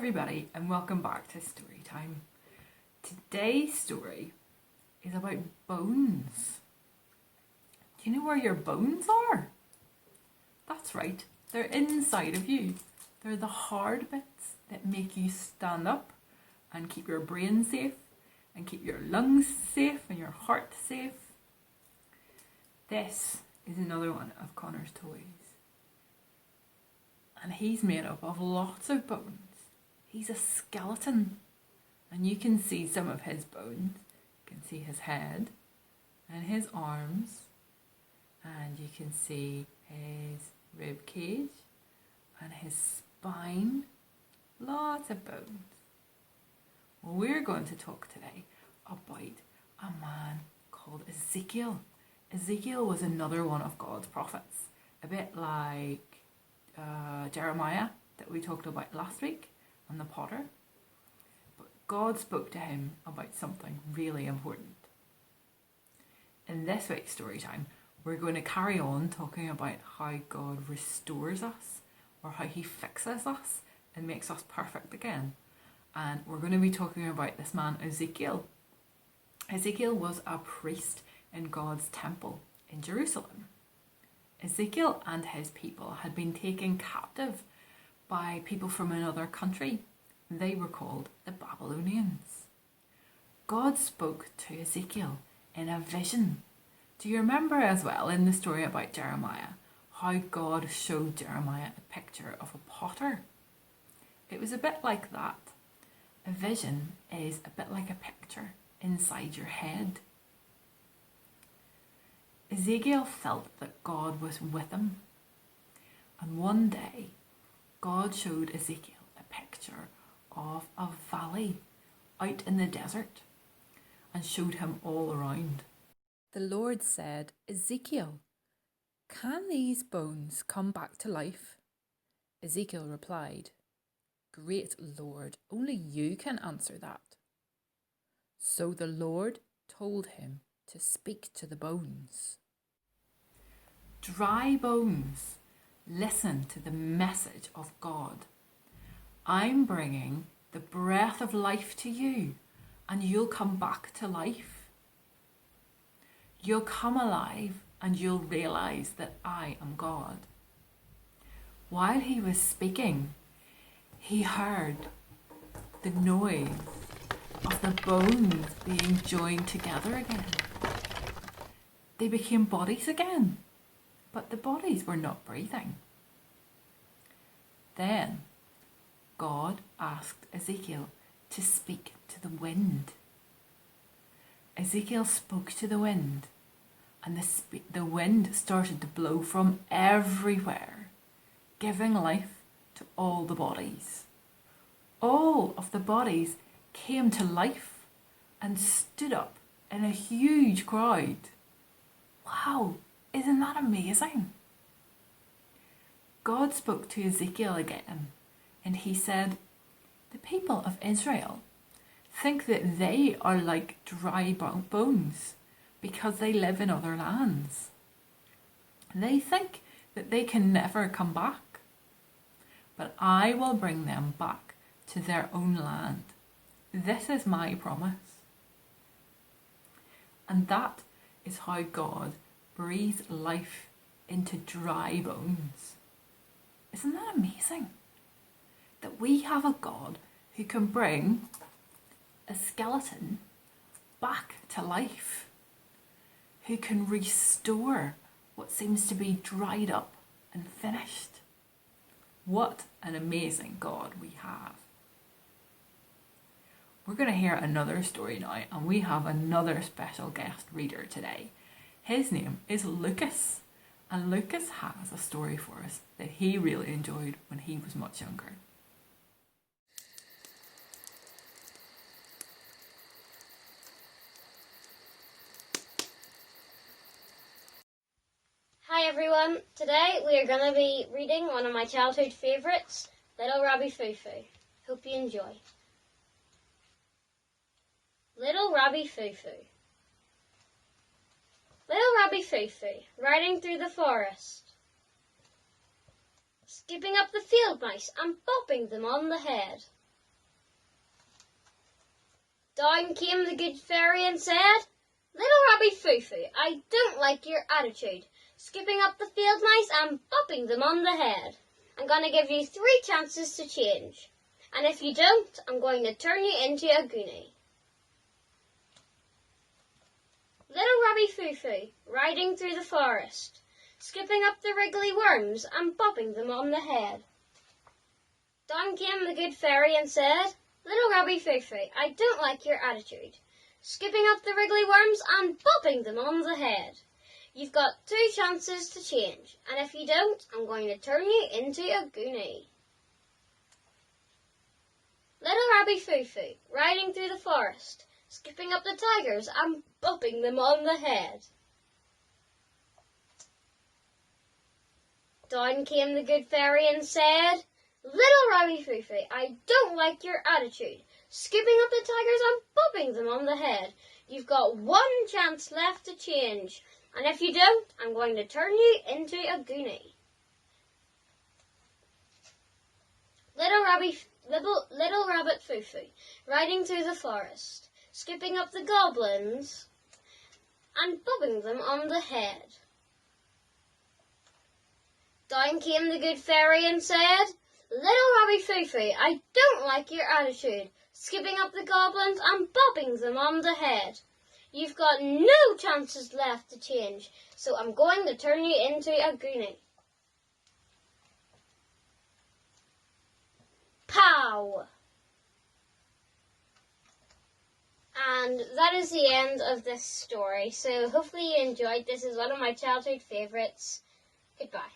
everybody and welcome back to Storytime. Today's story is about bones. Do you know where your bones are? That's right, they're inside of you. They're the hard bits that make you stand up and keep your brain safe and keep your lungs safe and your heart safe. This is another one of Connor's toys. And he's made up of lots of bones. He's a skeleton. And you can see some of his bones. You can see his head and his arms. And you can see his rib cage and his spine. Lots of bones. Well, we're going to talk today about a man called Ezekiel. Ezekiel was another one of God's prophets. A bit like Jeremiah that we talked about last week and the potter. But God spoke to him about something really important. In this week's story time, we're going to carry on talking about how God restores us or how he fixes us and makes us perfect again. And we're going to be talking about this man Ezekiel. Ezekiel was a priest in God's temple in Jerusalem. Ezekiel and his people had been taken captive by people from another country. They were called the Babylonians. God spoke to Ezekiel in a vision. Do you remember as well in the story about Jeremiah, how God showed Jeremiah a picture of a potter? It was a bit like that. A vision is a bit like a picture inside your head. Ezekiel felt that God was with him. And one day, God showed Ezekiel a picture of a valley out in the desert and showed him all around. The Lord said, "Ezekiel, can these bones come back to life?" Ezekiel replied, "Great Lord, only you can answer that." So the Lord told him to speak to the bones. Dry bones, listen to the message of God. I'm bringing the breath of life to you, and you'll come back to life. You'll come alive, and you'll realize that I am God. While he was speaking, he heard the noise of the bones being joined together again. They became bodies again, but the bodies were not breathing. Then God asked Ezekiel to speak to the wind. Ezekiel spoke to the wind, and the wind started to blow from everywhere, giving life to all the bodies. All of the bodies came to life and stood up in a huge crowd. Wow, isn't that amazing? God spoke to Ezekiel again, and he said, "The people of Israel think that they are like dry bones because they live in other lands. They think that they can never come back, but I will bring them back to their own land. This is my promise." And that is how God breathes life into dry bones. Isn't that amazing? That we have a God who can bring a skeleton back to life, who can restore what seems to be dried up and finished. What an amazing God we have. We're going to hear another story now, and we have another special guest reader today. His name is Lucas, and Lucas has a story for us that he really enjoyed when he was much younger. Hi everyone, today we are going to be reading one of my childhood favourites, Little Robbie Foo-Foo. Hope you enjoy. Little Robbie Foo-Foo. Little Robbie Foo-Foo, riding through the forest, skipping up the field mice and bopping them on the head. Down came the good fairy and said, "Little Rabbit Foo-Foo, I don't like your attitude, skipping up the field mice and bopping them on the head. I'm going to give you 3 chances to change, and if you don't, I'm going to turn you into a goonie." Little Rabbit Foo-Foo, riding through the forest, skipping up the wriggly worms and bopping them on the head. Down came the good fairy and said, "Little Rabbit Foo-Foo, I don't like your attitude, skipping up the wriggly worms and bopping them on the head. You've got 2 chances to change, and if you don't, I'm going to turn you into a goonie." Little Rabbit Foo-Foo, riding through the forest, skipping up the tigers and bopping them on the head. Down came the good fairy and said, "Little Rabbit Foo-Foo, I don't like your attitude, skipping up the tigers and bopping them on the head. You've got 1 chance left to change, and if you don't, I'm going to turn you into a goonie." Little Rabbit Foo-Foo, riding through the forest, skipping up the goblins and bopping them on the head. Down came the good fairy and said, "Little Rabbit Foo-Foo, I don't like your attitude, skipping up the goblins and bopping them on the head. You've got no chances left to change, so I'm going to turn you into a goonie." Pow! And that is the end of this story. So hopefully you enjoyed. This is one of my childhood favourites. Goodbye.